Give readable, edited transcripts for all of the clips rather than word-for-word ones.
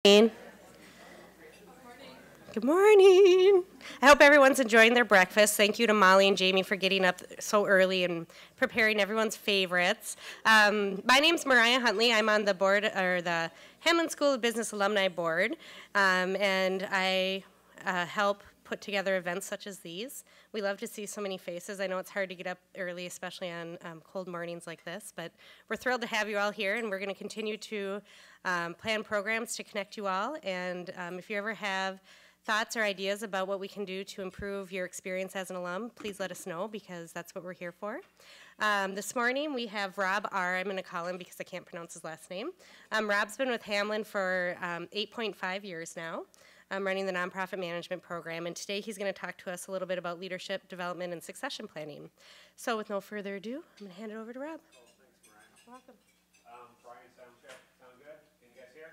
Good morning. I hope everyone's enjoying their breakfast. Thank you to Molly and Jamie for getting up so early and preparing everyone's favorites. My name's Mariah Huntley. I'm on the board, or the Hamlin School of Business Alumni Board, and I help put together events such as these. We love to see so many faces. I know it's hard to get up early, especially on cold mornings like this, but we're thrilled to have you all here, and we're going to continue to plan programs to connect you all. And if you ever have thoughts or ideas about what we can do to improve your experience as an alum, please let us know, because that's what we're here for. This morning we have Rob R. I'm going to call him because I can't pronounce his last name. Rob's been with Hamlin for 8.5 years now. Running the nonprofit management program, and today he's going to talk to us a little bit about leadership development and succession planning. So with no further ado, I'm going to hand it over to Rob. Cool. Thanks, Mariah. Welcome. Brian, sound check. Sound good? Can you guys hear?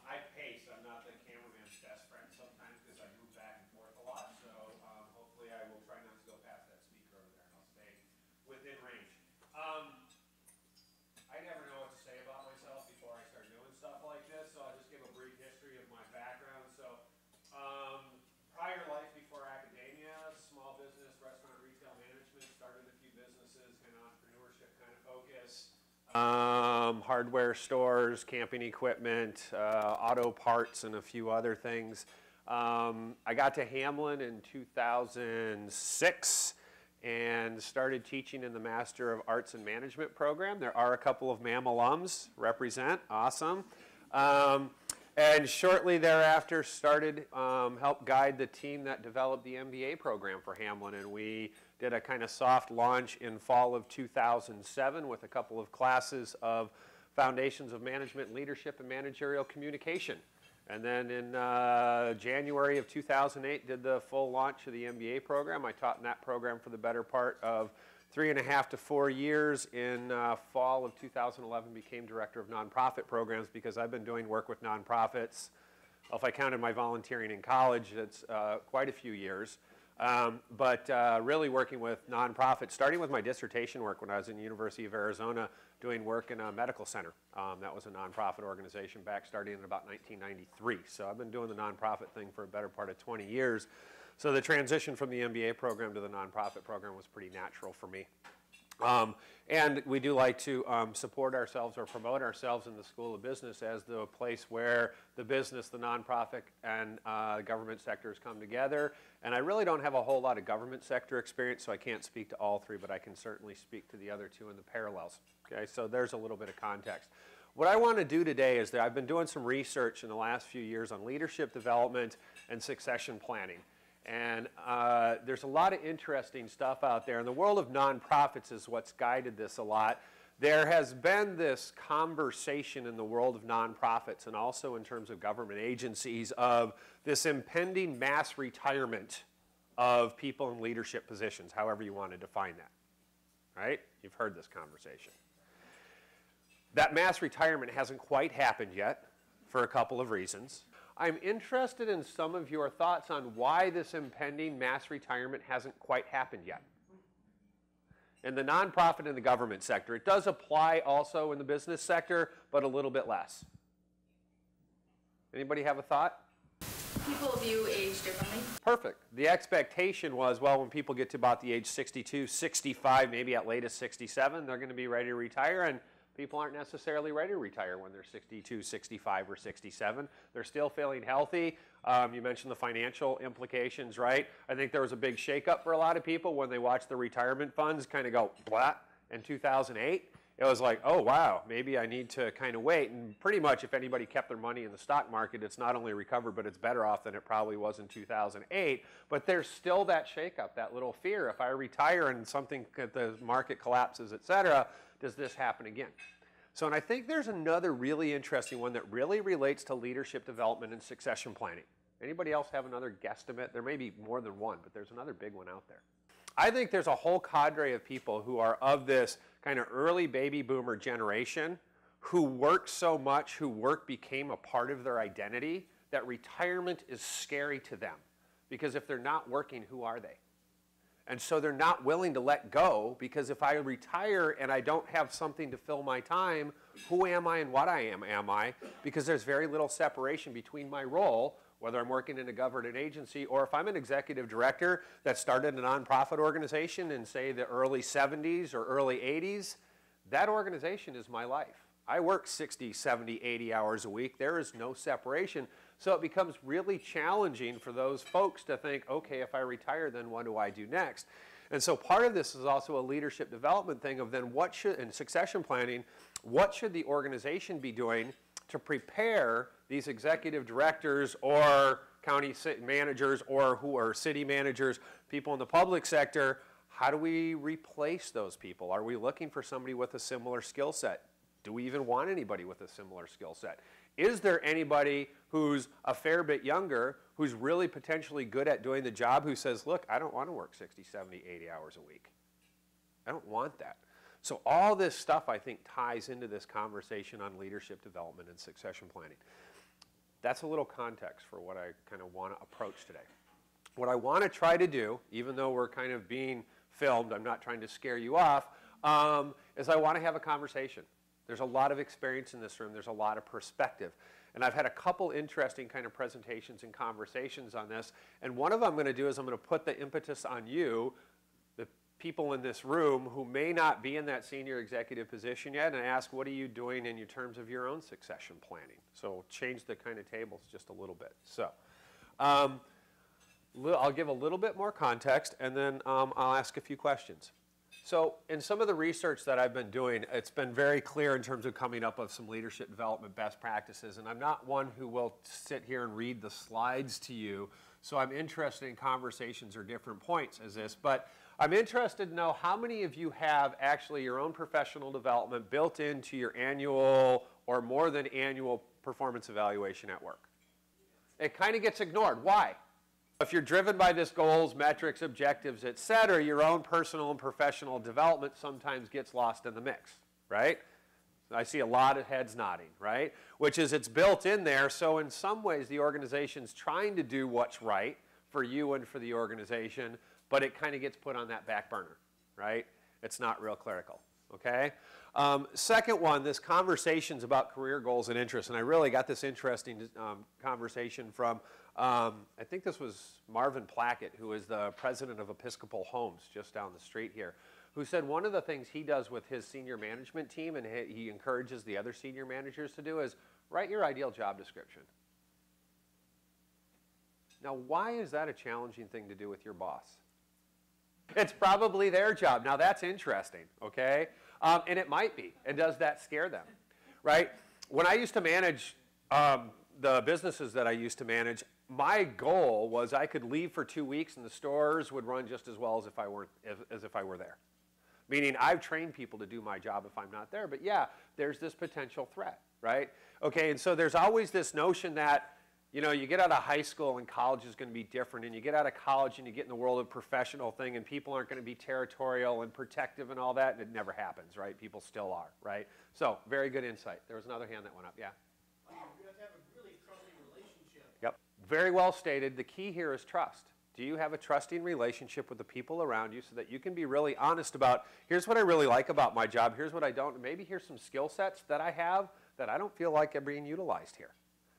I pace. I'm not the cameraman's best friend sometimes because I move back and forth a lot. So hopefully I will try not to go past that speaker over there, and I'll stay within range. I never know what to say about myself before I start doing stuff like this, so I'll just give a brief history of my background. So prior life before academia, small business, restaurant, retail management, started a few businesses, kind of entrepreneurship kind of focus. Hardware stores, camping equipment, auto parts, and a few other things. I got to Hamlin in 2006 and started teaching in the Master of Arts and Management program. There are a couple of MAM alums represent, awesome. And shortly thereafter started, helped guide the team that developed the MBA program for Hamlin, and we did a kind of soft launch in fall of 2007 with a couple of classes of Foundations of Management, Leadership, and Managerial Communication. And then in January of 2008, did the full launch of the MBA program. I taught in that program for the better part of 3.5 to 4 years. In fall of 2011, became director of nonprofit programs because I've been doing work with nonprofits. Well, if I counted my volunteering in college, it's quite a few years. But really working with nonprofits, starting with my dissertation work when I was in the University of Arizona doing work in a medical center. That was a nonprofit organization back starting in about 1993. So I've been doing the nonprofit thing for a better part of 20 years. So the transition from the MBA program to the nonprofit program was pretty natural for me. And we do like to support ourselves or promote ourselves in the School of Business as the place where the business, the nonprofit, and government sectors come together. And I really don't have a whole lot of government sector experience, so I can't speak to all three, but I can certainly speak to the other two and the parallels. Okay, so there's a little bit of context. What I want to do today is that I've been doing some research in the last few years on leadership development and succession planning. And there's a lot of interesting stuff out there. And the world of nonprofits is what's guided this a lot. There has been this conversation in the world of nonprofits and also in terms of government agencies of this impending mass retirement of people in leadership positions, however you want to define that. Right? You've heard this conversation. That mass retirement hasn't quite happened yet for a couple of reasons. I'm interested in some of your thoughts on why this impending mass retirement hasn't quite happened yet. In the nonprofit and the government sector. It does apply also in the business sector, but a little bit less. Anybody have a thought? People view age differently. Perfect. The expectation was, well, when people get to about the age 62, 65, maybe at latest 67, they're going to be ready to retire, and people aren't necessarily ready to retire when they're 62, 65, or 67. They're still feeling healthy. You mentioned the financial implications, right? I think there was a big shakeup for a lot of people when they watched the retirement funds kind of go blah in 2008. It was like, oh, wow, maybe I need to kind of wait. And pretty much if anybody kept their money in the stock market, it's not only recovered, but it's better off than it probably was in 2008. But there's still that shakeup, that little fear. If I retire and something, the market collapses, et cetera, does this happen again? So, and I think there's another really interesting one that really relates to leadership development and succession planning. Anybody else have another guesstimate? There may be more than one, but there's another big one out there. I think there's a whole cadre of people who are of this kind of early baby boomer generation who worked so much, who work became a part of their identity, that retirement is scary to them. Because if they're not working, who are they? And so they're not willing to let go, because if I retire and I don't have something to fill my time, who am I and what I am I? Because there's very little separation between my role, whether I'm working in a government agency or if I'm an executive director that started a nonprofit organization in, say, the early 70s or early 80s, that organization is my life. I work 60, 70, 80 hours a week. There is no separation. So it becomes really challenging for those folks to think, okay, if I retire, then what do I do next? And so part of this is also a leadership development thing of then what should, and succession planning, what should the organization be doing to prepare these executive directors or county managers or who are city managers, people in the public sector? How do we replace those people? Are we looking for somebody with a similar skill set? Do we even want anybody with a similar skill set? Is there anybody who's a fair bit younger, who's really potentially good at doing the job, who says, look, I don't want to work 60, 70, 80 hours a week. I don't want that. So all this stuff, I think, ties into this conversation on leadership development and succession planning. That's a little context for what I kind of want to approach today. What I want to try to do, even though we're kind of being filmed, I'm not trying to scare you off, is I want to have a conversation. There's a lot of experience in this room. There's a lot of perspective. And I've had a couple interesting kind of presentations and conversations on this. And one of them I'm going to do is I'm going to put the impetus on you, the people in this room who may not be in that senior executive position yet, and ask, what are you doing in terms of your own succession planning? So change the kind of tables just a little bit. So I'll give a little bit more context, and then I'll ask a few questions. So in some of the research that I've been doing, it's been very clear in terms of coming up with some leadership development best practices. And I'm not one who will sit here and read the slides to you. So I'm interested in conversations or different points as this. But I'm interested to know how many of you have actually your own professional development built into your annual or more than annual performance evaluation at work. It kind of gets ignored. Why? If you're driven by this goals, metrics, objectives, et cetera, your own personal and professional development sometimes gets lost in the mix, right? I see a lot of heads nodding, right? Which is it's built in there, so in some ways the organization's trying to do what's right for you and for the organization, but it kind of gets put on that back burner, right? It's not real clerical, okay? Second one, this conversation's about career goals and interests, and I really got this interesting conversation from I think this was Marvin Plackett, who is the president of Episcopal Homes just down the street here, who said one of the things he does with his senior management team, and he encourages the other senior managers to do, is write your ideal job description. Now, why is that a challenging thing to do with your boss? It's probably their job. Now, that's interesting, okay? And it might be. And does that scare them, right? When I used to manage the businesses that I used to manage, my goal was I could leave for 2 weeks and the stores would run just as well as if I were there. Meaning I've trained people to do my job if I'm not there, but yeah, there's this potential threat, right? Okay, and so there's always this notion that, you know, you get out of high school and college is going to be different, and you get out of college and you get in the world of professional thing and people aren't going to be territorial and protective and all that, and it never happens, right? People still are, right? So, very good insight. There was another hand that went up, yeah? You have to have a really trusting relationship. Yep. Very well stated. The key here is trust. Do you have a trusting relationship with the people around you so that you can be really honest about, here's what I really like about my job, here's what I don't, and maybe here's some skill sets that I have that I don't feel like are being utilized here.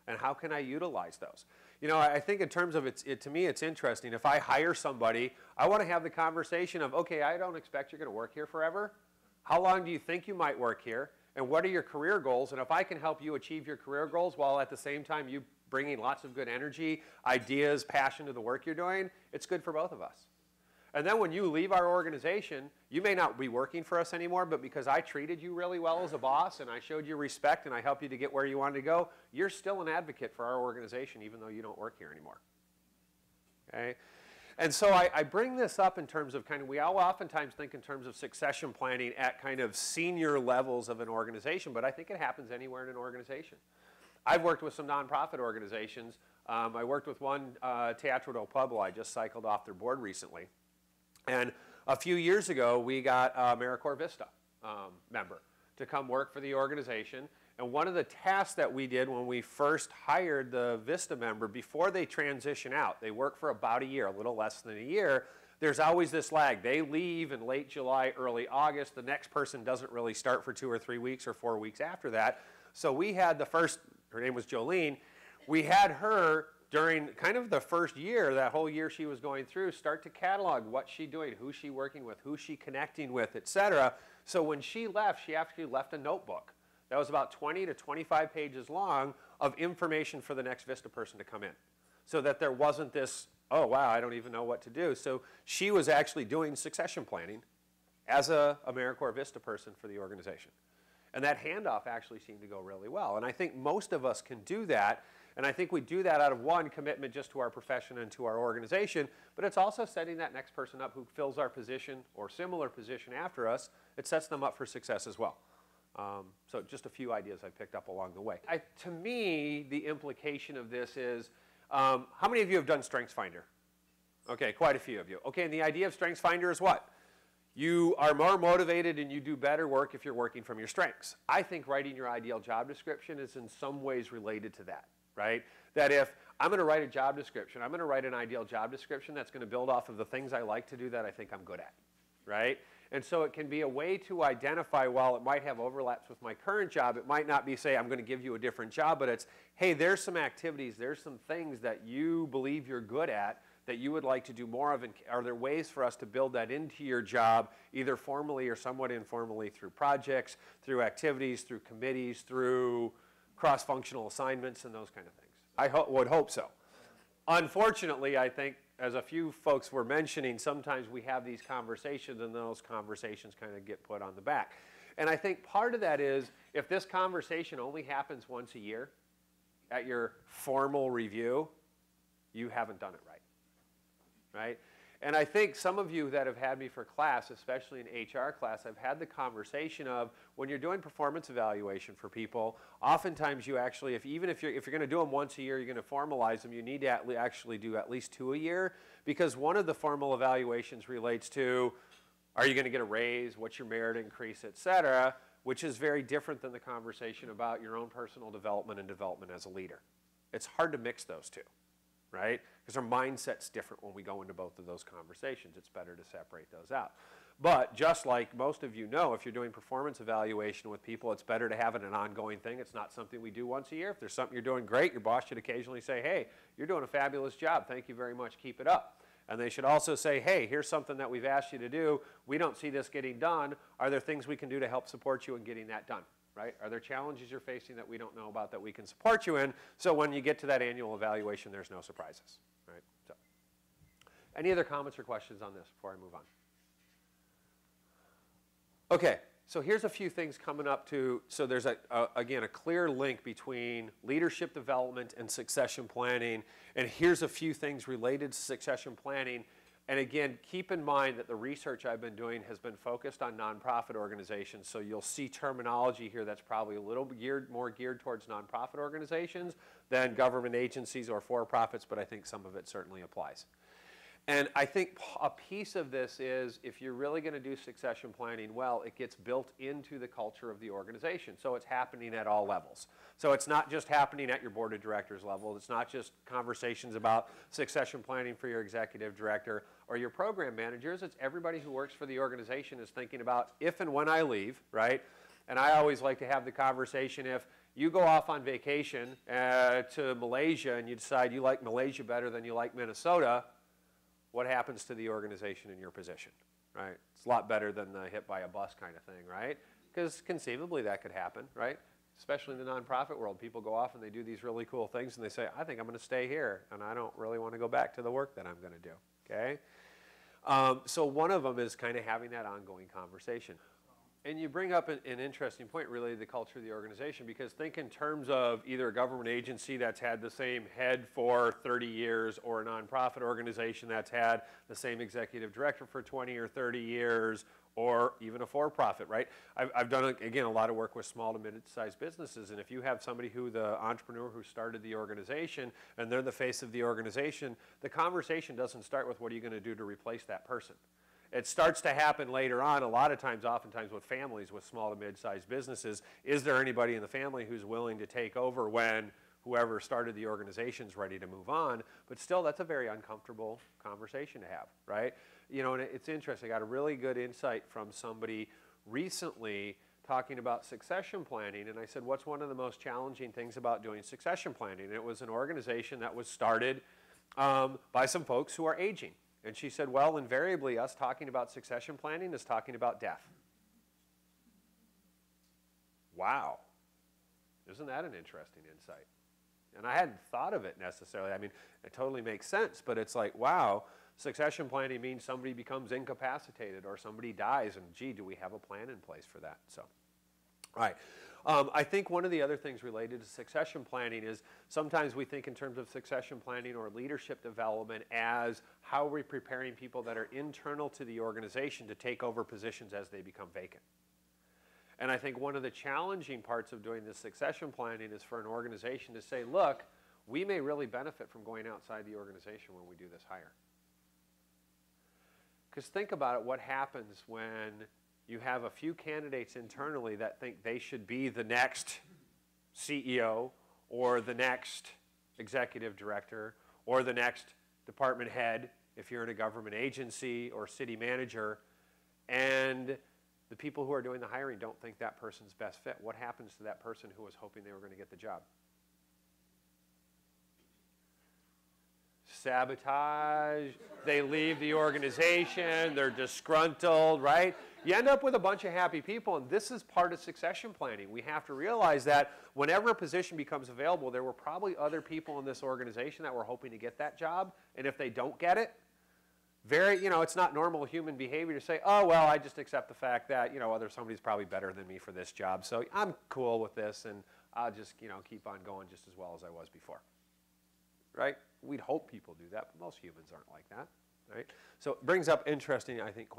And how can I utilize those? You know, I think in terms of to me, it's interesting. If I hire somebody, I want to have the conversation of, okay, I don't expect you're going to work here forever. How long do you think you might work here? And what are your career goals? And if I can help you achieve your career goals while at the same time you bringing lots of good energy, ideas, passion to the work you're doing, it's good for both of us. And then when you leave our organization, you may not be working for us anymore, but because I treated you really well as a boss and I showed you respect and I helped you to get where you wanted to go, you're still an advocate for our organization even though you don't work here anymore. Okay? And so I bring this up in terms of kind of, we all oftentimes think in terms of succession planning at kind of senior levels of an organization, but I think it happens anywhere in an organization. I've worked with some nonprofit organizations. I worked with one, Teatro del Pueblo. I just cycled off their board recently. And a few years ago, we got a AmeriCorps Vista member to come work for the organization. And one of the tasks that we did when we first hired the Vista member, before they transition out, they work for about a year, a little less than a year, there's always this lag. They leave in late July, early August. The next person doesn't really start for 2 or 3 weeks or 4 weeks after that. So we had the first, her name was Jolene, we had her during kind of the first year, that whole year she was going through, start to catalog what's she doing, who's she working with, who's she connecting with, et cetera. So when she left, she actually left a notebook that was about 20 to 25 pages long of information for the next Vista person to come in, so that there wasn't this, oh, wow, I don't even know what to do. So she was actually doing succession planning as a AmeriCorps Vista person for the organization. And that handoff actually seemed to go really well. And I think most of us can do that. And I think we do that out of, one, commitment just to our profession and to our organization, but it's also setting that next person up who fills our position or similar position after us. It sets them up for success as well. So just a few ideas I picked up along the way. To me, the implication of this is, how many of you have done StrengthsFinder? Okay, quite a few of you. Okay, and the idea of StrengthsFinder is what? You are more motivated and you do better work if you're working from your strengths. I think writing your ideal job description is in some ways related to that, right? That if I'm going to write a job description, I'm going to write an ideal job description that's going to build off of the things I like to do that I think I'm good at, right? And so it can be a way to identify, while it might have overlaps with my current job, it might not be, say, I'm going to give you a different job, but it's, hey, there's some activities, there's some things that you believe you're good at that you would like to do more of, and are there ways for us to build that into your job, either formally or somewhat informally, through projects, through activities, through committees, through cross-functional assignments, and those kind of things. I would hope so. Unfortunately, I think, as a few folks were mentioning, sometimes we have these conversations and those conversations kind of get put on the back. And I think part of that is, if this conversation only happens once a year at your formal review, you haven't done it right, right? And I think some of you that have had me for class, especially in HR class, I've had the conversation of, when you're doing performance evaluation for people, oftentimes you actually, even if you're going to do them once a year, you're going to formalize them, you need to actually do at least 2 a year, because one of the formal evaluations relates to, are you going to get a raise, what's your merit increase, et cetera, which is very different than the conversation about your own personal development and development as a leader. It's hard to mix those two, right? Because our mindset's different when we go into both of those conversations. It's better to separate those out. But just like most of you know, if you're doing performance evaluation with people, it's better to have it an ongoing thing. It's not something we do once a year. If there's something you're doing great, your boss should occasionally say, hey, you're doing a fabulous job. Thank you very much. Keep it up. And they should also say, hey, here's something that we've asked you to do. We don't see this getting done. Are there things we can do to help support you in getting that done? Right? Are there challenges you're facing that we don't know about that we can support you in? So when you get to that annual evaluation, there's no surprises. Right? So, any other comments or questions on this before I move on? Okay, so here's a few things coming up to, so there's, again, a clear link between leadership development and succession planning, and here's a few things related to succession planning. And again, keep in mind that the research I've been doing has been focused on nonprofit organizations, so you'll see terminology here that's probably a little more geared towards nonprofit organizations than government agencies or for-profits, but I think some of it certainly applies. And I think a piece of this is, if you're really going to do succession planning well, it gets built into the culture of the organization. So it's happening at all levels. So it's not just happening at your board of directors level. It's not just conversations about succession planning for your executive director or your program managers. It's everybody who works for the organization is thinking about if and when I leave, right? And I always like to have the conversation, if you go off on vacation to Malaysia and you decide you like Malaysia better than you like Minnesota, what happens to the organization in your position, right? It's a lot better than the hit by a bus kind of thing, right? Because conceivably that could happen, right? Especially in the nonprofit world. People go off and they do these really cool things and they say, I think I'm going to stay here and I don't really want to go back to the work that I'm going to do, okay? So one of them is kind of having that ongoing conversation. And you bring up an interesting point related to the culture of the organization, because think in terms of either a government agency that's had the same head for 30 years or a nonprofit organization that's had the same executive director for 20 or 30 years, or even a for-profit, right? I've done, again, a lot of work with small to mid-sized businesses, and if you have somebody who, the entrepreneur who started the organization, and they're the face of the organization, the conversation doesn't start with what are you going to do to replace that person. It starts to happen later on, a lot of times, oftentimes with families with small to mid-sized businesses. Is there anybody in the family who's willing to take over when whoever started the organization is ready to move on? But still, that's a very uncomfortable conversation to have, right? You know, and it's interesting. I got a really good insight from somebody recently talking about succession planning, and I said, what's one of the most challenging things about doing succession planning? And it was an organization that was started by some folks who are aging. And she said, well, invariably us talking about succession planning is talking about death. Wow. Isn't that an interesting insight? And I hadn't thought of it necessarily. I mean, it totally makes sense, but it's like, wow, succession planning means somebody becomes incapacitated or somebody dies, and gee, do we have a plan in place for that? So, all right. I think one of the other things related to succession planning is sometimes we think in terms of succession planning or leadership development as how are we preparing people that are internal to the organization to take over positions as they become vacant. And I think one of the challenging parts of doing this succession planning is for an organization to say, look, we may really benefit from going outside the organization when we do this hire. Because think about it, what happens when you have a few candidates internally that think they should be the next CEO or the next executive director or the next department head if you're in a government agency or city manager, and the people who are doing the hiring don't think that person's best fit. What happens to that person who was hoping they were going to get the job? Sabotage, they leave the organization, they're disgruntled, right? You end up with a bunch of happy people, and this is part of succession planning. We have to realize that whenever a position becomes available, there were probably other people in this organization that were hoping to get that job, and if they don't get it, it's not normal human behavior to say, oh, well, I just accept the fact that, somebody's probably better than me for this job, so I'm cool with this, and I'll just, keep on going just as well as I was before, right? We'd hope people do that, but most humans aren't like that, right? So it brings up interesting, I think,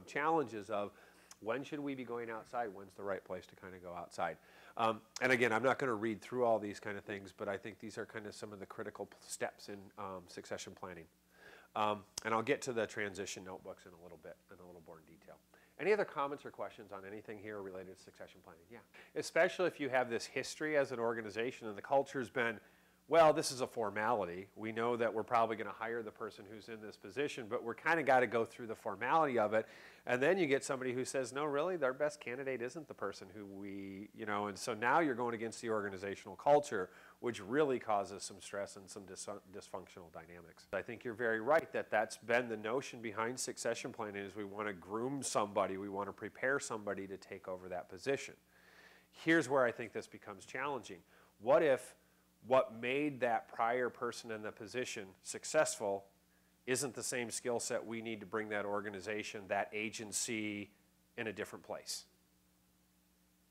challenges of when should we be going outside? When's the right place to kind of go outside? And again, I'm not going to read through all these kind of things, but I think these are kind of some of the critical steps in succession planning. And I'll get to the transition notebooks in a little bit, in a little more detail. Any other comments or questions on anything here related to succession planning? Yeah. Especially if you have this history as an organization and the culture's been, well, this is a formality. We know that we're probably going to hire the person who's in this position, but we're kind of got to go through the formality of it. And then you get somebody who says, no, really, their best candidate isn't the person who we, and so now you're going against the organizational culture, which really causes some stress and some dysfunctional dynamics. I think you're very right that that's been the notion behind succession planning is we want to groom somebody, we want to prepare somebody to take over that position. Here's where I think this becomes challenging. What if what made that prior person in the position successful isn't the same skill set we need to bring that organization, that agency, in a different place?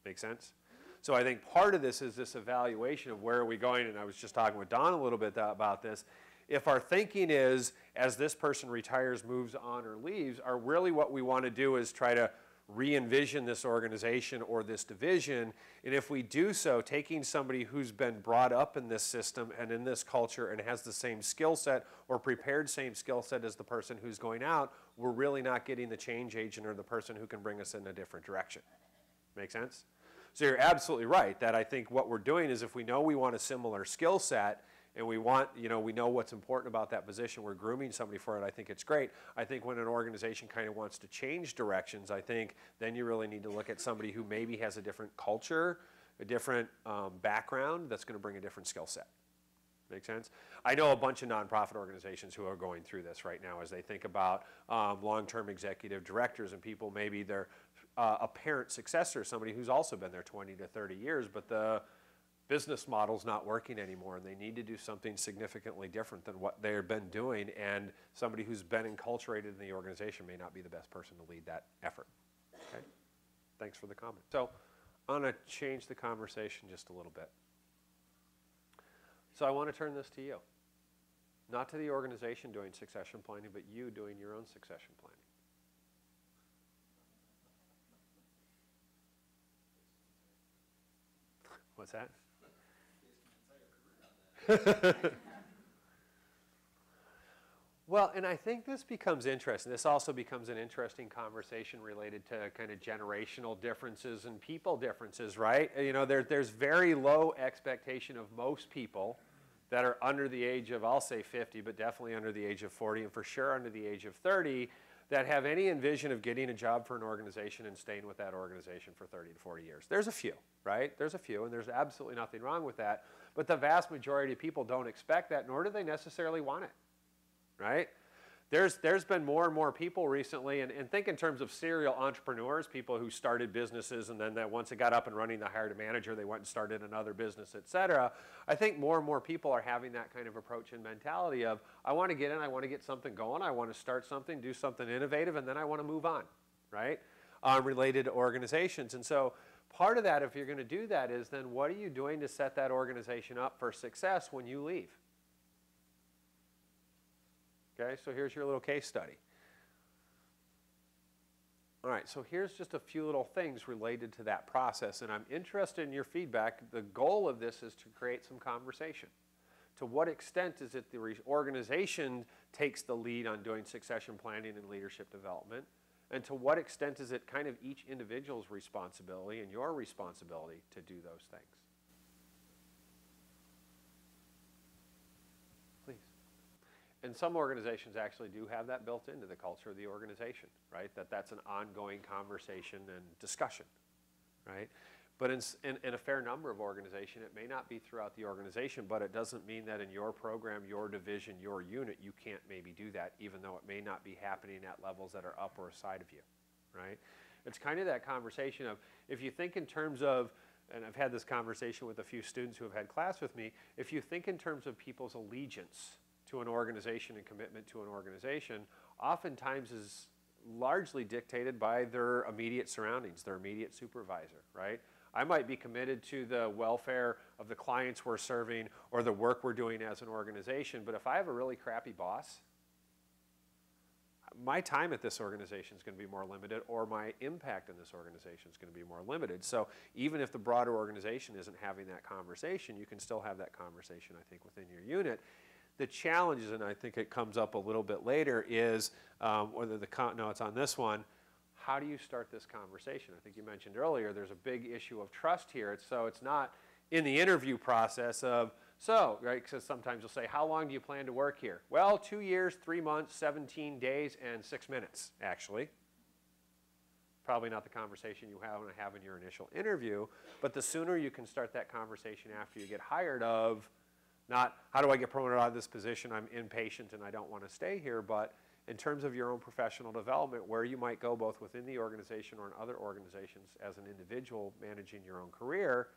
Make sense? So I think part of this is this evaluation of where are we going, and I was just talking with Don a little bit about this. If our thinking is, as this person retires, moves on, or leaves, or really what we want to do is try to re-envision this organization or this division, and if we do so, taking somebody who's been brought up in this system and in this culture and has the same skill set or prepared same skill set as the person who's going out, we're really not getting the change agent or the person who can bring us in a different direction. Make sense? So you're absolutely right that I think what we're doing is if we know we want a similar skill set and we want, we know what's important about that position, we're grooming somebody for it, I think it's great. I think when an organization kind of wants to change directions, I think then you really need to look at somebody who maybe has a different culture, a different background that's going to bring a different skill set. Make sense? I know a bunch of nonprofit organizations who are going through this right now as they think about long-term executive directors and people, maybe they're a parent successor, somebody who's also been there 20 to 30 years, but the business model's not working anymore and they need to do something significantly different than what they've been doing, and somebody who's been enculturated in the organization may not be the best person to lead that effort. Okay? Thanks for the comment. So I'm going to change the conversation just a little bit. So I want to turn this to you. Not to the organization doing succession planning, but you doing your own succession planning. What's that? Well, and I think this becomes interesting. This also becomes an interesting conversation related to kind of generational differences and people differences, right? There's very low expectation of most people that are under the age of, I'll say 50, but definitely under the age of 40, and for sure under the age of 30, that have any envision of getting a job for an organization and staying with that organization for 30 to 40 years. There's a few, right? There's a few, and there's absolutely nothing wrong with that. But the vast majority of people don't expect that, nor do they necessarily want it, right? There's been more and more people recently, and think in terms of serial entrepreneurs, people who started businesses and then that once it got up and running, they hired a manager, they went and started another business, et cetera. I think more and more people are having that kind of approach and mentality of, I want to get in, I want to get something going, I want to start something, do something innovative, and then I want to move on, right? Related to organizations. And so part of that, if you're going to do that, is then what are you doing to set that organization up for success when you leave? Okay, so here's your little case study. All right, so here's just a few little things related to that process, and I'm interested in your feedback. The goal of this is to create some conversation. To what extent is it the organization takes the lead on doing succession planning and leadership development? And to what extent is it kind of each individual's responsibility and your responsibility to do those things? And some organizations actually do have that built into the culture of the organization, right? That's an ongoing conversation and discussion, right? But in a fair number of organizations, it may not be throughout the organization, but it doesn't mean that in your program, your division, your unit, you can't maybe do that, even though it may not be happening at levels that are up or aside of you, right? It's kind of that conversation of, if you think in terms of, and I've had this conversation with a few students who have had class with me, if you think in terms of people's allegiance to an organization and commitment to an organization, oftentimes is largely dictated by their immediate surroundings, their immediate supervisor, right? I might be committed to the welfare of the clients we're serving or the work we're doing as an organization, but if I have a really crappy boss, my time at this organization is going to be more limited, or my impact in this organization is going to be more limited. So even if the broader organization isn't having that conversation, you can still have that conversation, I think, within your unit. The challenges, and I think it comes up a little bit later, is whether no, it's on this one. How do you start this conversation? I think you mentioned earlier there's a big issue of trust here. So it's not in the interview process of, right, because sometimes you'll say, how long do you plan to work here? Well, 2 years, 3 months, 17 days, and 6 minutes, actually. Probably not the conversation you want to have in your initial interview, but the sooner you can start that conversation after you get hired of, not, how do I get promoted out of this position? I'm impatient and I don't want to stay here. But in terms of your own professional development, where you might go both within the organization or in other organizations as an individual managing your own career,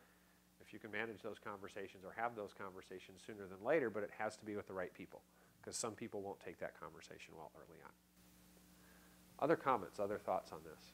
if you can manage those conversations or have those conversations sooner than later, but it has to be with the right people, because some people won't take that conversation well early on. Other comments, other thoughts on this?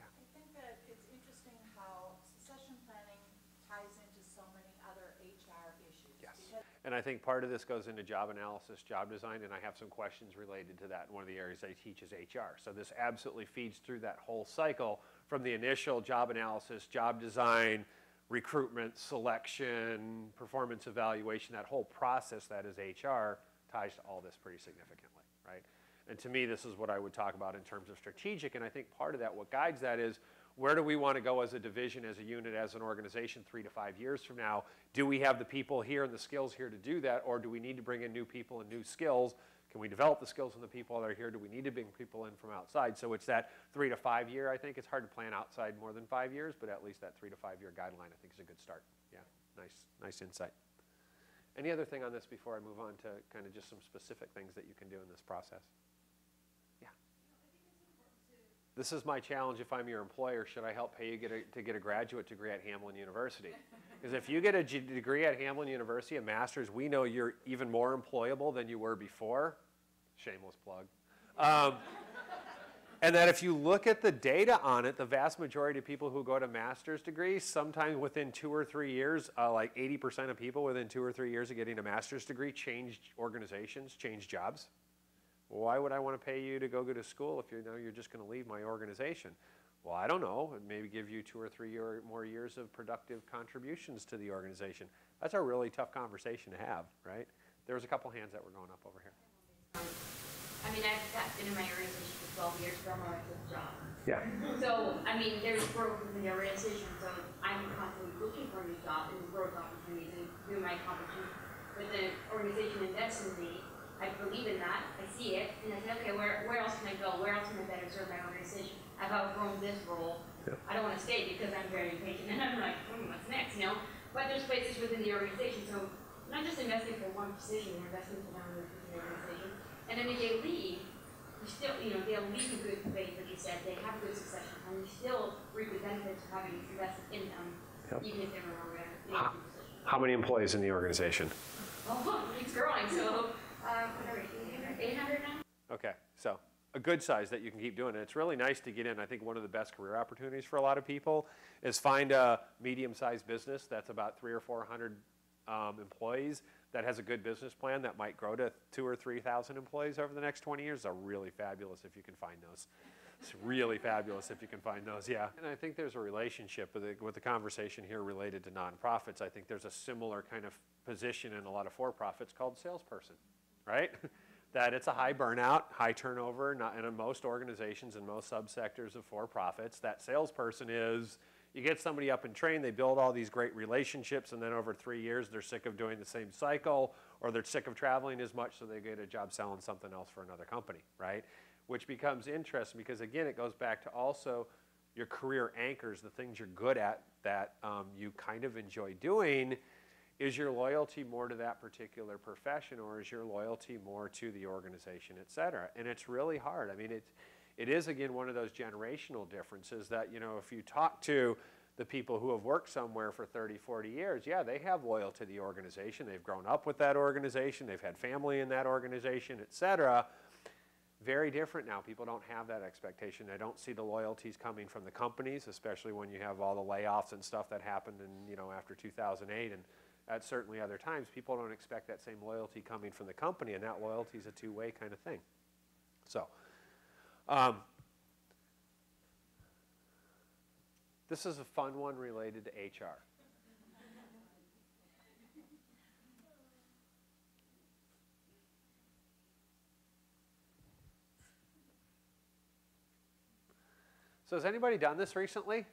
I think that it's interesting how succession planning ties into so many other HR issues. Yes. And I think part of this goes into job analysis, job design, and I have some questions related to that. One of the areas I teach is HR. So this absolutely feeds through that whole cycle from the initial job analysis, job design, recruitment, selection, performance evaluation. That whole process that is HR ties to all this pretty significantly, right? And to me, this is what I would talk about in terms of strategic, and I think part of that, what guides that is, where do we want to go as a division, as a unit, as an organization 3 to 5 years from now? Do we have the people here and the skills here to do that, or do we need to bring in new people and new skills? Can we develop the skills from the people that are here? Do we need to bring people in from outside? So it's that 3 to 5 year, I think. It's hard to plan outside more than 5 years, but at least that 3 to 5 year guideline, I think, is a good start. Yeah, nice insight. Any other thing on this before I move on to kind of just some specific things that you can do in this process? This is my challenge if I'm your employer. Should I help pay you to get a graduate degree at Hamline University? Because if you get a degree at Hamline University, a master's, we know you're even more employable than you were before. Shameless plug. And that if you look at the data on it, the vast majority of people who go to master's degrees, sometimes within 2 or 3 years, like 80% of people within 2 or 3 years of getting a master's degree change organizations, change jobs. Why would I want to pay you to go to school if you know you're just going to leave my organization? Well, I don't know. Maybe give you 2 or 3 more years of productive contributions to the organization. That's a really tough conversation to have, right? There was a couple hands that were going up over here. I mean, I've been in my organization for 12 years, from Yeah. So, I mean, there's growth within the organization, so I'm constantly looking for a new job and growth opportunities and doing my accomplishments. But the organization invests in me. I believe in that. I see it, and I say, okay, where else can I go? Where else can I better serve my organization? I've outgrown this role. Yeah. I don't want to stay because I'm very impatient, and I'm like, what's next, you know? But there's places within the organization, so not just investing for one position, they're investing for the organization. And then if they leave, you still, you know, they'll leave in good faith, like you said, they have a good succession, and you still reap the benefits of having invested in them, Yep. even if they were already in a good position. How many employees in the organization? Oh, it's growing, so, whatever, 800 now? Okay, so a good size that you can keep doing. And it's really nice to get in. I think one of the best career opportunities for a lot of people is find a medium-sized business that's about 300 or 400 employees that has a good business plan that might grow to 2,000 or 3,000 employees over the next 20 years. Are really fabulous if you can find those. It's really fabulous if you can find those, yeah. And I think there's a relationship with the conversation here related to nonprofits. I think there's a similar kind of position in a lot of for-profits called salesperson, right? That it's a high burnout, high turnover, not in most organizations and most subsectors of for-profits. That salesperson is, you get somebody up and trained, they build all these great relationships, and then over 3 years, they're sick of doing the same cycle, or they're sick of traveling as much, so they get a job selling something else for another company, right? Which becomes interesting because, again, it goes back to also your career anchors, the things you're good at that you kind of enjoy doing. Is your loyalty more to that particular profession, or is your loyalty more to the organization, et cetera? And it's really hard. I mean, it is, again, one of those generational differences that, you know, if you talk to the people who have worked somewhere for 30, 40 years, yeah, they have loyalty to the organization. They've grown up with that organization. They've had family in that organization, et cetera. Very different now. People don't have that expectation. They don't see the loyalties coming from the companies, especially when you have all the layoffs and stuff that happened in, you know, after 2008 and at certainly other times. People don't expect that same loyalty coming from the company, and that loyalty is a two-way kind of thing. So, this is a fun one related to HR. So has anybody done this recently?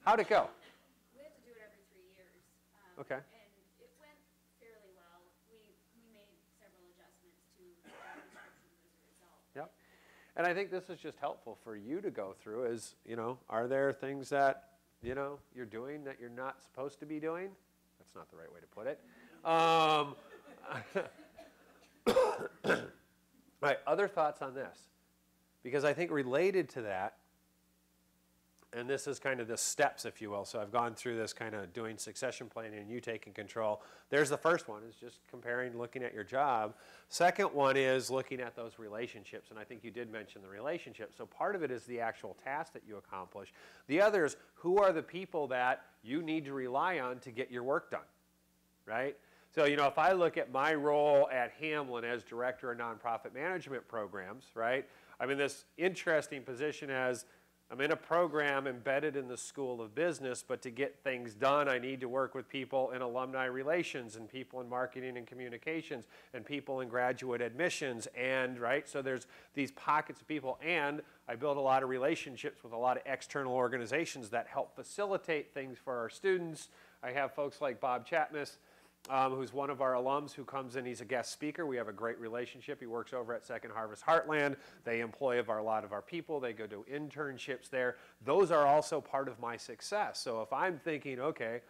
How'd it go? We have to do it every 3 years. Okay. And it went fairly well. We made several adjustments to the job descriptions as a result. Yep. And I think this is just helpful for you to go through is, you know, are there things that, you know, you're doing that you're not supposed to be doing? That's not the right way to put it. All right, other thoughts on this? Because I think related to that, and this is kind of the steps, if you will. So I've gone through this kind of doing succession planning and you taking control. There's the first one, is just comparing, looking at your job. Second one is looking at those relationships, and I think you did mention the relationships. So part of it is the actual task that you accomplish. The other is who are the people that you need to rely on to get your work done, right? So, you know, if I look at my role at Hamlin as Director of Nonprofit Management Programs, right, I'm in this interesting position as I'm in a program embedded in the School of Business, but to get things done, I need to work with people in alumni relations and people in marketing and communications and people in graduate admissions, and, right, so there's these pockets of people, and I build a lot of relationships with a lot of external organizations that help facilitate things for our students. I have folks like Bob Chatmus, who's one of our alums who comes in. He's a guest speaker. We have a great relationship. He works over at Second Harvest Heartland. They employ a lot of our people. They go do internships there. Those are also part of my success. So if I'm thinking, okay,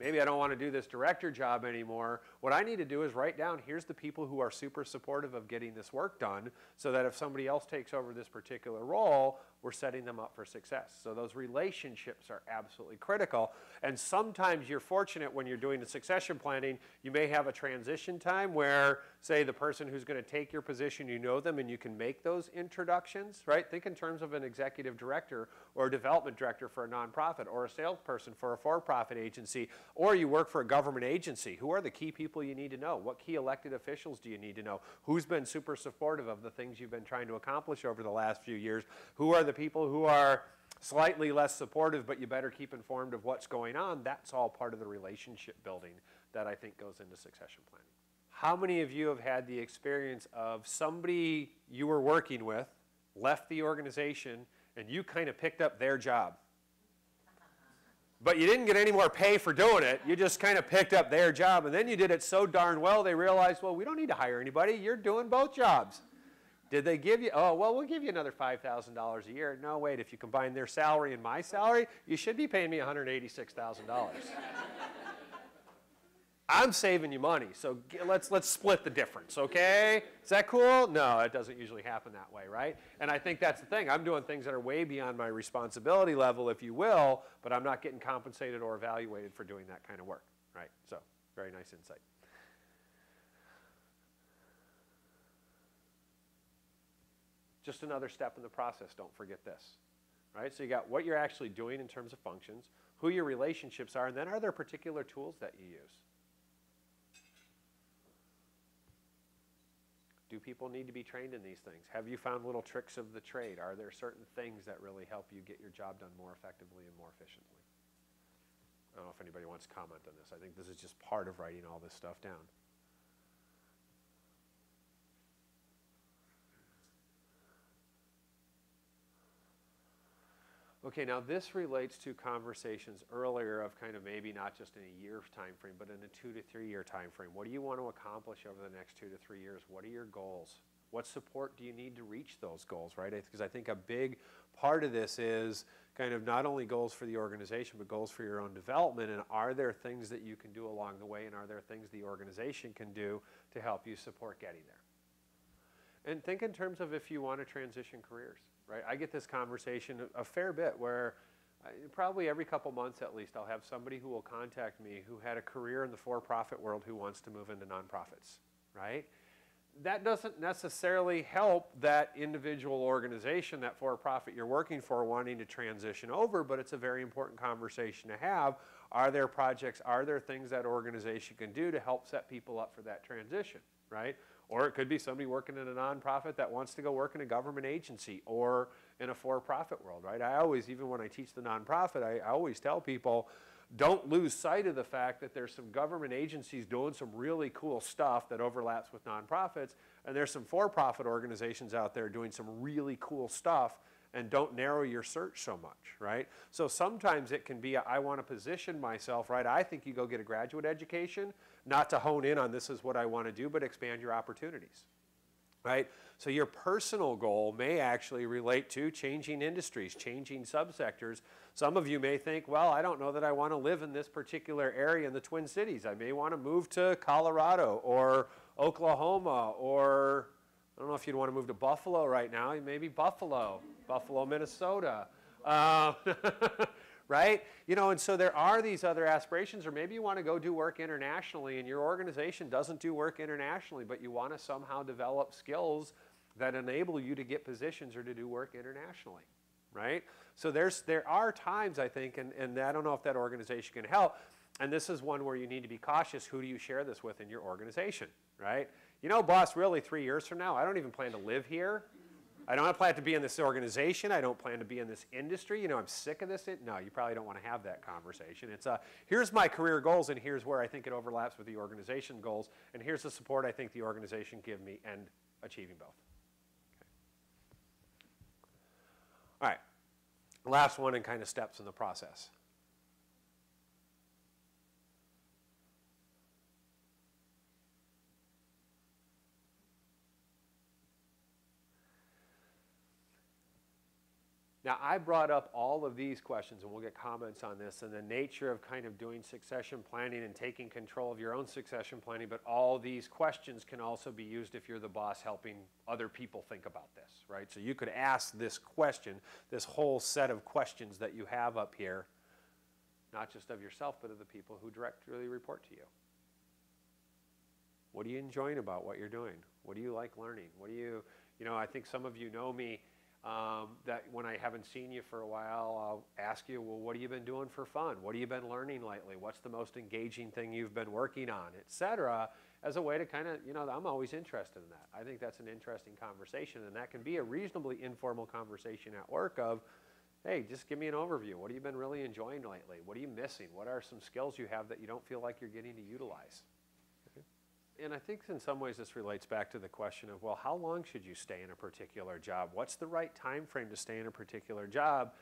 maybe I don't want to do this director job anymore, what I need to do is write down, here's the people who are super supportive of getting this work done, so that if somebody else takes over this particular role, we're setting them up for success. So those relationships are absolutely critical. And sometimes you're fortunate when you're doing the succession planning, you may have a transition time where, say, the person who's going to take your position, you know them and you can make those introductions, right? Think in terms of an executive director or a development director for a nonprofit, or a salesperson for a for-profit agency, or you work for a government agency. Who are the key people you need to know? What key elected officials do you need to know? Who's been super supportive of the things you've been trying to accomplish over the last few years? Who are the people who are slightly less supportive, but you better keep informed of what's going on? That's all part of the relationship building that I think goes into succession planning. How many of you have had the experience of somebody you were working with left the organization and you kind of picked up their job. But you didn't get any more pay for doing it. You just kind of picked up their job. And then you did it so darn well, they realized, well, we don't need to hire anybody. You're doing both jobs. Did they give you, oh, well, we'll give you another $5,000 a year. No, wait, if you combine their salary and my salary, you should be paying me $186,000. I'm saving you money, so let's split the difference, okay? Is that cool? No, it doesn't usually happen that way, right? And I think that's the thing. I'm doing things that are way beyond my responsibility level, if you will, but I'm not getting compensated or evaluated for doing that kind of work, right? So, very nice insight. Just another step in the process, don't forget this, right? So you got what you're actually doing in terms of functions, who your relationships are, and then are there particular tools that you use? Do people need to be trained in these things? Have you found little tricks of the trade? Are there certain things that really help you get your job done more effectively and more efficiently? I don't know if anybody wants to comment on this. I think this is just part of writing all this stuff down. Okay, now this relates to conversations earlier of kind of maybe not just in a year time frame, but in a 2 to 3 year time frame. What do you want to accomplish over the next 2 to 3 years? What are your goals? What support do you need to reach those goals, right? Because I think a big part of this is kind of not only goals for the organization, but goals for your own development. And are there things that you can do along the way, and are there things the organization can do to help you support getting there? And think in terms of if you want to transition careers. Right? I get this conversation a fair bit where probably every couple months at least I'll have somebody who will contact me who had a career in the for-profit world who wants to move into nonprofits, right? That doesn't necessarily help that individual organization, that for-profit you're working for, wanting to transition over, but it's a very important conversation to have. Are there projects, are there things that organization can do to help set people up for that transition, right? Or it could be somebody working in a nonprofit that wants to go work in a government agency or in a for-profit world, right? I always, even when I teach the nonprofit, I always tell people, don't lose sight of the fact that there's some government agencies doing some really cool stuff that overlaps with nonprofits, and there's some for-profit organizations out there doing some really cool stuff, and don't narrow your search so much, right? So sometimes it can be, I want to position myself, right? I think you go get a graduate education, not to hone in on this is what I want to do, but expand your opportunities, right? So your personal goal may actually relate to changing industries, changing subsectors. Some of you may think, well, I don't know that I want to live in this particular area in the Twin Cities. I may want to move to Colorado or Oklahoma, or I don't know if you'd want to move to Buffalo right now. Maybe Buffalo, Minnesota. Right? You know, and so there are these other aspirations, or maybe you want to go do work internationally and your organization doesn't do work internationally, but you want to somehow develop skills that enable you to get positions or to do work internationally, right? So there are times, I think, and I don't know if that organization can help, and this is one where you need to be cautious. Who do you share this with in your organization, right? You know, boss, really 3 years from now, I don't even plan to live here. I don't plan to be in this organization. I don't plan to be in this industry. You know, I'm sick of this. No, you probably don't want to have that conversation. It's here's my career goals, and here's where I think it overlaps with the organization goals, and here's the support I think the organization give me, and achieving both. Okay. All right. Last one, and kind of steps in the process. Now, I brought up all of these questions, and we'll get comments on this, and the nature of kind of doing succession planning and taking control of your own succession planning, but all these questions can also be used if you're the boss helping other people think about this, right? So you could ask this question, this whole set of questions that you have up here, not just of yourself, but of the people who directly report to you. What are you enjoying about what you're doing? What do you like learning? What do you know, I think some of you know me, that when I haven't seen you for a while, I'll ask you, well, what have you been doing for fun? What have you been learning lately? What's the most engaging thing you've been working on, et cetera, as a way to kind of, you know, I'm always interested in that. I think that's an interesting conversation, and that can be a reasonably informal conversation at work of, hey, just give me an overview. What have you been really enjoying lately? What are you missing? What are some skills you have that you don't feel like you're getting to utilize? Okay. and I think in some ways this relates back to the question of, well, how long should you stay in a particular job? What's the right time frame to stay in a particular job?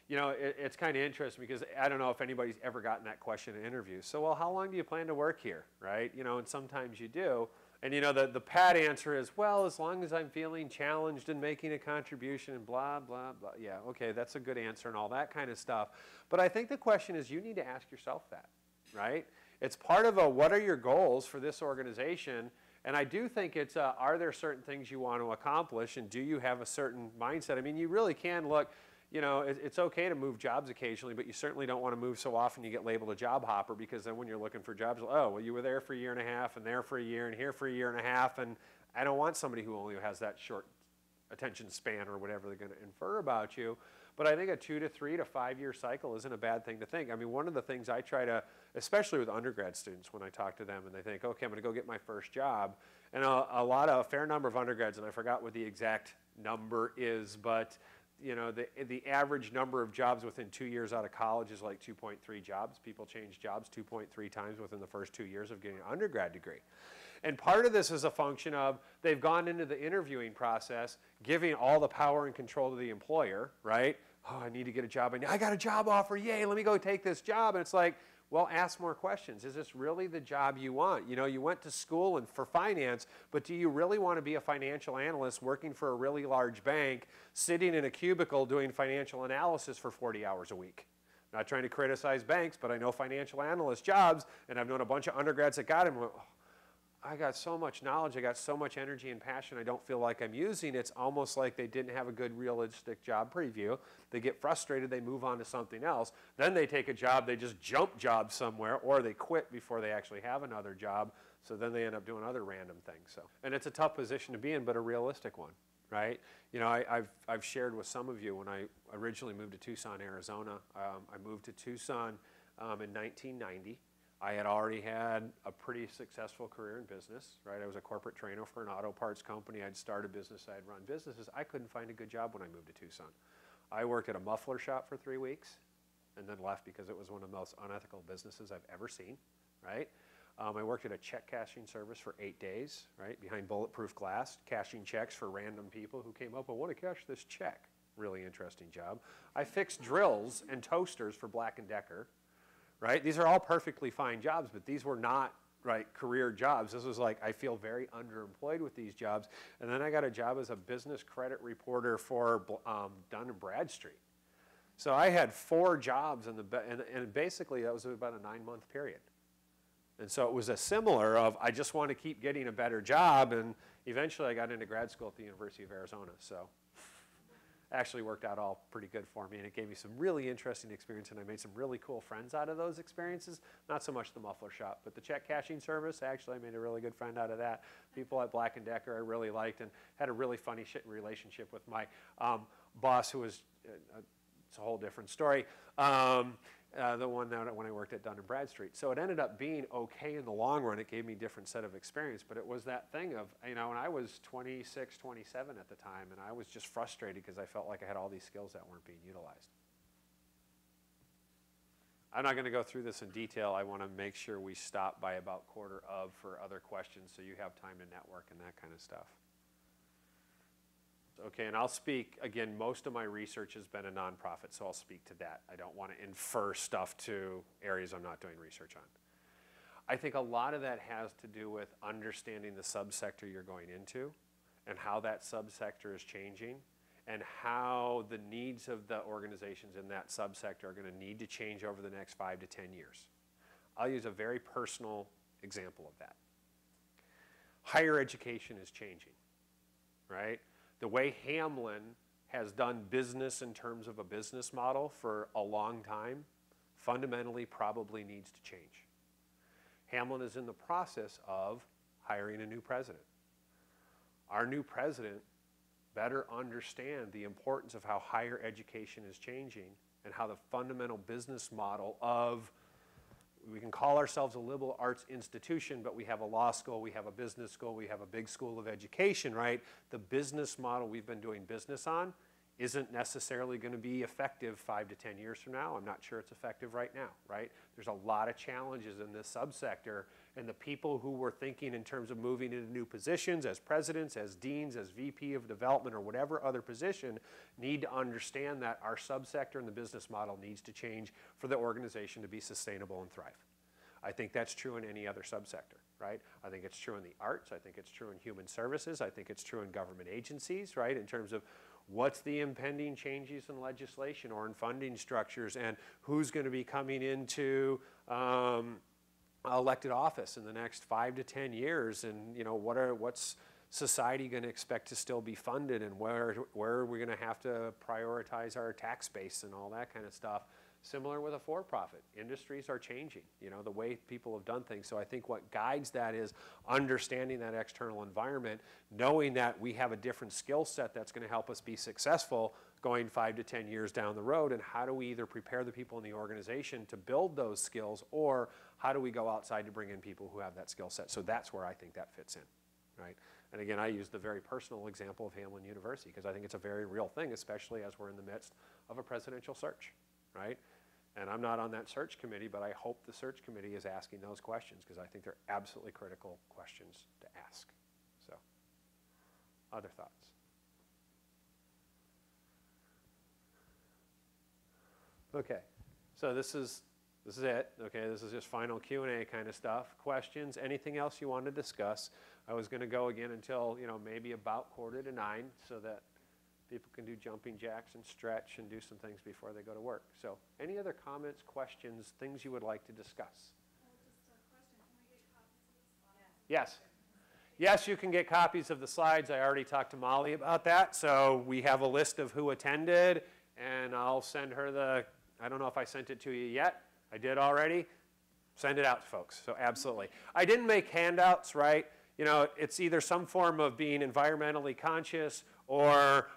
You know, it's kind of interesting because I don't know if anybody's ever gotten that question in interviews. So, well, how long do you plan to work here, right? You know, and sometimes you do. And, you know, the pat answer is, well, as long as I'm feeling challenged and making a contribution and blah, blah, blah. Yeah, okay, that's a good answer and all that kind of stuff. But I think the question is you need to ask yourself that, right? It's part of a what are your goals for this organization? And I do think it's are there certain things you want to accomplish and do you have a certain mindset? I mean, you really can look. You know, it's okay to move jobs occasionally, but you certainly don't want to move so often you get labeled a job hopper because then when you're looking for jobs, oh, well, you were there for a year and a half and there for a year and here for a year and a half, and I don't want somebody who only has that short attention span or whatever they're going to infer about you. But I think a 2 to 3 to 5 year cycle isn't a bad thing to think. I mean, one of the things I try to, especially with undergrad students, when I talk to them and they think, okay, I'm going to go get my first job, and a fair number of undergrads, and I forgot what the exact number is, but you know, the average number of jobs within 2 years out of college is like 2.3 jobs. People change jobs 2.3 times within the first 2 years of getting an undergrad degree. And part of this is a function of they've gone into the interviewing process giving all the power and control to the employer, right? Oh, I need to get a job. I got a job offer. Yay, let me go take this job. And it's like, well, ask more questions. Is this really the job you want? You know, you went to school and for finance, but do you really want to be a financial analyst working for a really large bank, sitting in a cubicle doing financial analysis for 40 hours a week? Not trying to criticize banks, but I know financial analyst jobs, and I've known a bunch of undergrads that got them. Oh, I got so much knowledge, I got so much energy and passion I don't feel like I'm using. It's almost like they didn't have a good realistic job preview. They get frustrated, they move on to something else. Then they take a job, they just jump jobs somewhere, or they quit before they actually have another job. So then they end up doing other random things. So, and it's a tough position to be in, but a realistic one, right? You know, I've shared with some of you when I originally moved to Tucson, Arizona. I moved to Tucson in 1990. I had already had a pretty successful career in business, right? I was a corporate trainer for an auto parts company. I'd started a business, I'd run businesses. I couldn't find a good job when I moved to Tucson. I worked at a muffler shop for 3 weeks and then left because it was one of the most unethical businesses I've ever seen, right? I worked at a check cashing service for 8 days, right? Behind bulletproof glass, cashing checks for random people who came up, I want to cash this check. Really interesting job. I fixed drills and toasters for Black & Decker. Right? These are all perfectly fine jobs, but these were not, right, career jobs. This was like, I feel very underemployed with these jobs. And then I got a job as a business credit reporter for Dun & Bradstreet. So I had 4 jobs, and basically that was about a 9-month period. And so it was a similar of, I just want to keep getting a better job, and eventually I got into grad school at the University of Arizona. So actually worked out all pretty good for me, and it gave me some really interesting experience, and I made some really cool friends out of those experiences. Not so much the muffler shop, but the check cashing service, actually I made a really good friend out of that. People at Black & Decker I really liked, and had a really funny relationship with my boss, who was, it's a whole different story, the one that when I worked at Dun & Bradstreet. So it ended up being okay in the long run. It gave me a different set of experience, but it was that thing of, you know, and I was 26, 27 at the time, and I was just frustrated because I felt like I had all these skills that weren't being utilized. I'm not going to go through this in detail. I want to make sure we stop by about 1/4 for other questions so you have time to network and that kind of stuff. Okay, and I'll speak, again, most of my research has been a nonprofit, so I'll speak to that. I don't want to infer stuff to areas I'm not doing research on. I think a lot of that has to do with understanding the subsector you're going into and how that subsector is changing and how the needs of the organizations in that subsector are going to need to change over the next 5 to 10 years. I'll use a very personal example of that. Higher education is changing, right? The way Hamlin has done business in terms of a business model for a long time fundamentally probably needs to change. Hamlin is in the process of hiring a new president. Our new president better understand the importance of how higher education is changing and how the fundamental business model of, we can call ourselves a liberal arts institution, but we have a law school, we have a business school, we have a big school of education, right? The business model we've been doing business on isn't necessarily going to be effective 5 to 10 years from now. I'm not sure it's effective right now, right? There's a lot of challenges in this subsector, and the people who were thinking in terms of moving into new positions as presidents, as deans, as VP of development, or whatever other position need to understand that our subsector and the business model needs to change for the organization to be sustainable and thrive. I think that's true in any other subsector, right? I think it's true in the arts. I think it's true in human services. I think it's true in government agencies, right? In terms of what's the impending changes in legislation or in funding structures, and who's going to be coming into elected office in the next 5 to 10 years, and what's society going to expect to still be funded, and where are we going to have to prioritize our tax base and all that kind of stuff. Similar with a for-profit. Industries are changing, the way people have done things. So I think what guides that is understanding that external environment, knowing that we have a different skill set that's going to help us be successful going 5 to 10 years down the road, and how do we either prepare the people in the organization to build those skills, or how do we go outside to bring in people who have that skill set. So that's where I think that fits in, right? And again, I use the very personal example of Hamline University because I think it's a very real thing, especially as we're in the midst of a presidential search, right? And I'm not on that search committee, but I hope the search committee is asking those questions because I think they're absolutely critical questions to ask. So, other thoughts? Okay, so this is it. Okay, this is just final Q&A kind of stuff. Questions? Anything else you want to discuss? I was going to go again until maybe about 8:45 so that people can do jumping jacks and stretch and do some things before they go to work. So any other comments, questions, things you would like to discuss? Just a question, can we get copies of the slides? Yes. Yes, you can get copies of the slides. I already talked to Molly about that. So we have a list of who attended, and I'll send her I don't know if I sent it to you yet. I did already. Send it out to folks. So absolutely. I didn't make handouts, right? It's either some form of being environmentally conscious, or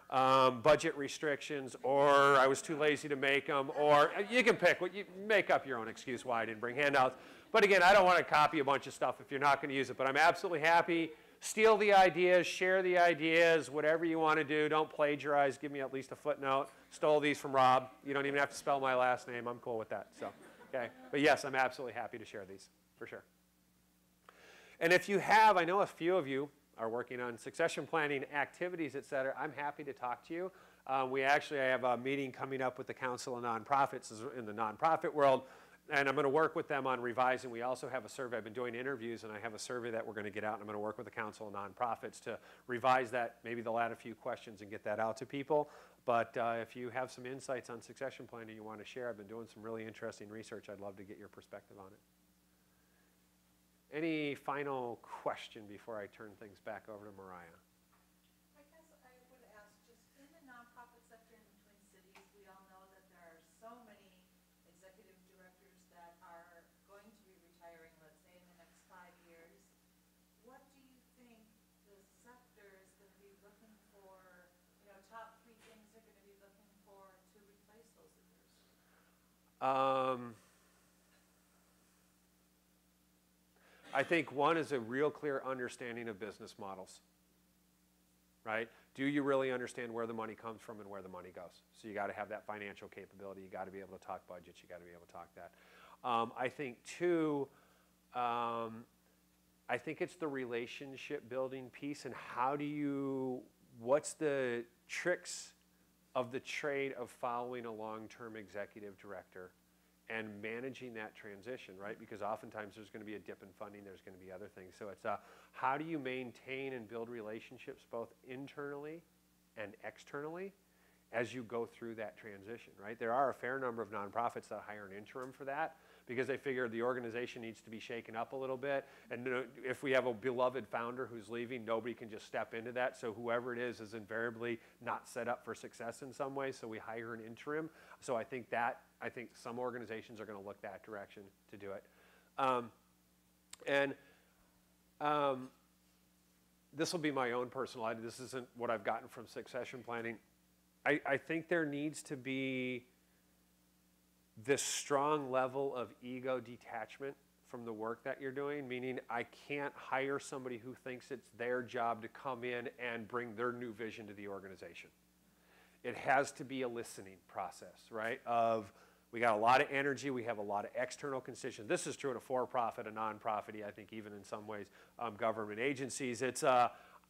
budget restrictions, or I was too lazy to make them, or you can pick. You make up your own excuse why I didn't bring handouts. But again, I don't want to copy a bunch of stuff if you're not going to use it. But I'm absolutely happy. Steal the ideas, share the ideas, whatever you want to do. Don't plagiarize. Give me at least a footnote. Stole these from Rob. You don't even have to spell my last name. I'm cool with that. So, okay. But yes, I'm absolutely happy to share these, for sure. And if you have, I know a few of you are working on succession planning activities, et cetera, I'm happy to talk to you. I have a meeting coming up with the Council of Nonprofits in the nonprofit world, and I'm going to work with them on revising. We also have a survey. I've been doing interviews, and I have a survey that we're going to get out, and I'm going to work with the Council of Nonprofits to revise that. Maybe they'll add a few questions and get that out to people. But if you have some insights on succession planning you want to share, I've been doing some really interesting research. I'd love to get your perspective on it. Any final question before I turn things back over to Mariah? I guess I would ask, just in the nonprofit sector in the Twin Cities, we all know that there are so many executive directors that are going to be retiring, let's say, in the next 5 years. What do you think the sector is going to be looking for, top 3 things they're going to be looking for to replace those leaders? I think one is a real clear understanding of business models, right? Do you really understand where the money comes from and where the money goes? So you got to have that financial capability. You got to be able to talk budgets. You got to be able to talk that. I think two, I think it's the relationship building piece, and what's the tricks of the trade of following a long-term executive director and managing that transition, right? Because oftentimes there's going to be a dip in funding, there's going to be other things. So it's how do you maintain and build relationships both internally and externally as you go through that transition, right? There are a fair number of nonprofits that hire an interim for that because they figure the organization needs to be shaken up a little bit. And if we have a beloved founder who's leaving, nobody can just step into that. So whoever it is invariably not set up for success in some way. So we hire an interim. So I think some organizations are going to look that direction to do it. This will be my own personal idea. This isn't what I've gotten from succession planning. I think there needs to be this strong level of ego detachment from the work that you're doing, meaning I can't hire somebody who thinks it's their job to come in and bring their new vision to the organization. it has to be a listening process, right? We got a lot of energy, we have a lot of external constituents. This is true at a for-profit, a non-profit, I think even in some ways government agencies. It's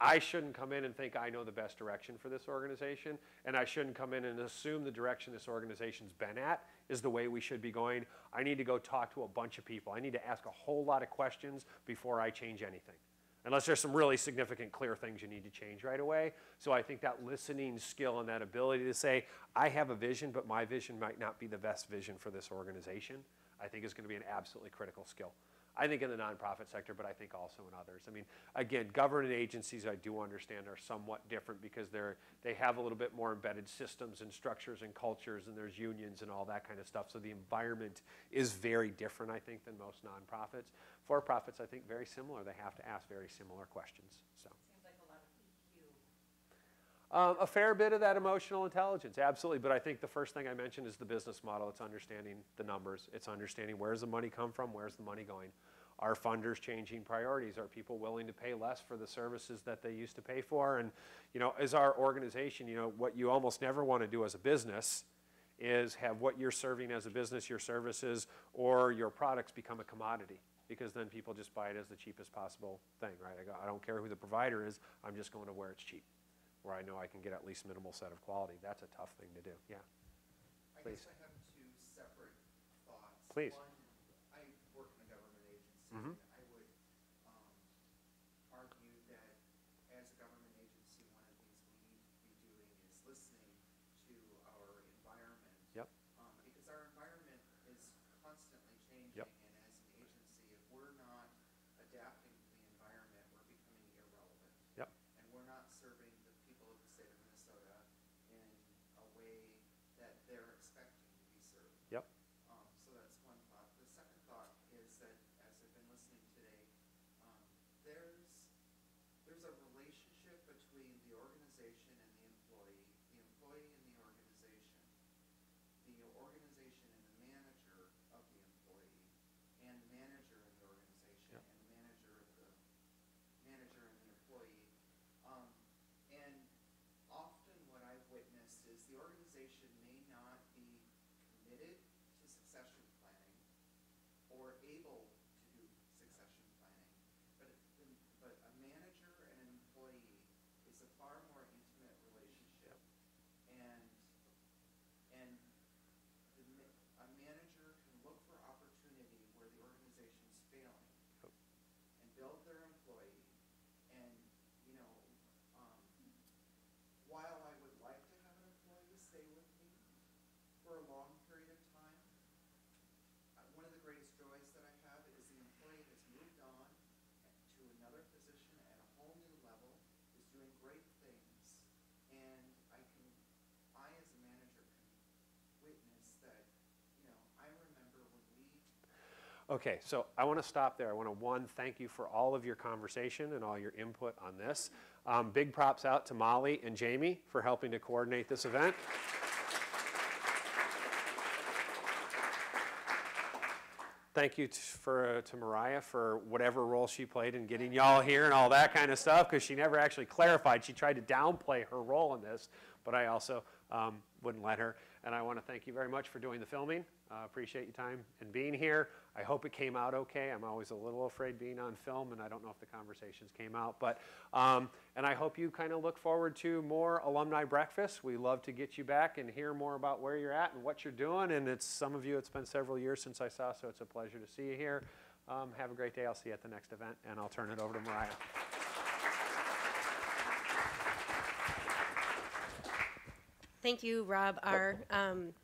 I shouldn't come in and think I know the best direction for this organization, and I shouldn't come in and assume the direction this organization's been at is the way we should be going. I need to go talk to a bunch of people. I need to ask a whole lot of questions before I change anything, unless there's some really significant, clear things you need to change right away. So I think that listening skill and that ability to say, I have a vision, but my vision might not be the best vision for this organization, I think is going to be an absolutely critical skill. I think in the nonprofit sector, but I think also in others. I mean, again, government agencies, I do understand, are somewhat different because they have a little bit more embedded systems and structures and cultures, and there's unions and all that kind of stuff. So the environment is very different, I think, than most nonprofits. For-profits, I think, very similar. They have to ask very similar questions. So. Seems like a lot of EQ. A fair bit of that emotional intelligence, absolutely. But I think the first thing I mentioned is the business model. It's understanding the numbers. It's understanding where's the money come from, where's the money going. Are funders changing priorities? Are people willing to pay less for the services that they used to pay for? And, you know, as our organization, you know, what you almost never want to do as a business is have what you're serving as a business, your services, or your products become a commodity, because then people just buy it as the cheapest possible thing, right? I don't care who the provider is, I'm just going to where it's cheap, where I know I can get at least minimal set of quality. That's a tough thing to do, yeah. Please. I guess I have two separate thoughts. Please. One, I work in a government agency. Mm-hmm. I would argue that as a government agency, one of the things we need to be doing is listening to our environment. Yep. Because our environment is constantly changing. Yep. And as an agency, if we're not adapting to the environment, we're becoming irrelevant. Yep. And we're not serving the people of the state of Minnesota in a way that they're expecting to be served. Yep. So that's one thought. The second thought is that as I've been listening today, there's a relationship between the organization and the employee and the organization and the manager of the employee, and the manager of the organization, Yep. and the manager of the manager and the employee. And often what I've witnessed is the organization may not be committed to succession planning or able to do succession planning, but a manager and an employee is a far more intimate relationship. And a manager can look for opportunity where the organization's failing and build their employee. And, you know, while I would like to have an employee stay with me for a long period of time, one of the greatest joys that I have is the employee has moved on to another position at a whole new level, is doing great things, and I as a manager can witness that, you know, I remember when we... Okay, so I want to stop there. I want to, thank you for all of your conversation and all your input on this. Big props out to Molly and Jamie for helping to coordinate this event. Thank you to Mariah for whatever role she played in getting y'all here and all that kind of stuff, because she never actually clarified. She tried to downplay her role in this, but I also wouldn't let her. And I want to thank you very much for doing the filming. Appreciate your time and being here. I hope it came out okay. I'm always a little afraid being on film, and I don't know if the conversations came out. But and I hope you kind of look forward to more alumni breakfast. We love to get you back and hear more about where you're at and what you're doing. And it's some of you, it's been several years since I saw, so it's a pleasure to see you here. Have a great day. I'll see you at the next event, and I'll turn it over to Mariah. Thank you, Rob R.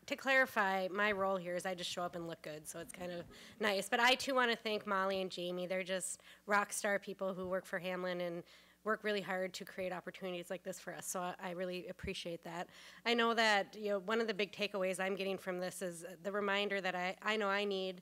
To clarify, my role here is I just show up and look good, so it's kind of nice. But I, too, want to thank Molly and Jamie. They're just rock star people who work for Hamlin and work really hard to create opportunities like this for us, so I really appreciate that. I know that, you know, one of the big takeaways I'm getting from this is the reminder that I know I need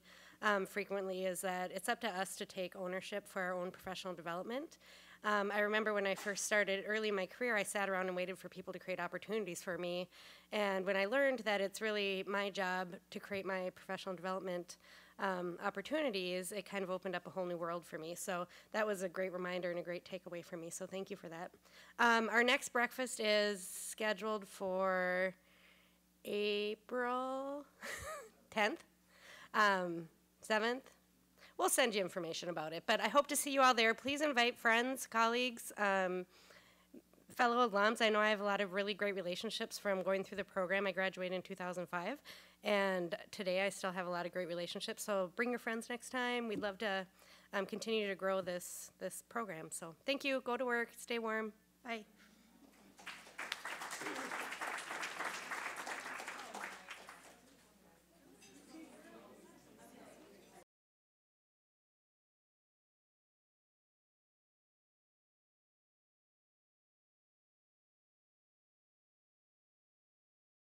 frequently is that it's up to us to take ownership for our own professional development. I remember when I first started early in my career, I sat around and waited for people to create opportunities for me. And when I learned that it's really my job to create my professional development opportunities, it kind of opened up a whole new world for me. So that was a great reminder and a great takeaway for me. So thank you for that. Our next breakfast is scheduled for April 10th, 7th. We'll send you information about it. But I hope to see you all there. Please invite friends, colleagues, fellow alums. I know I have a lot of really great relationships from going through the program. I graduated in 2005, and today I still have a lot of great relationships. So bring your friends next time. We'd love to continue to grow this program. So thank you. Go to work. Stay warm. Bye.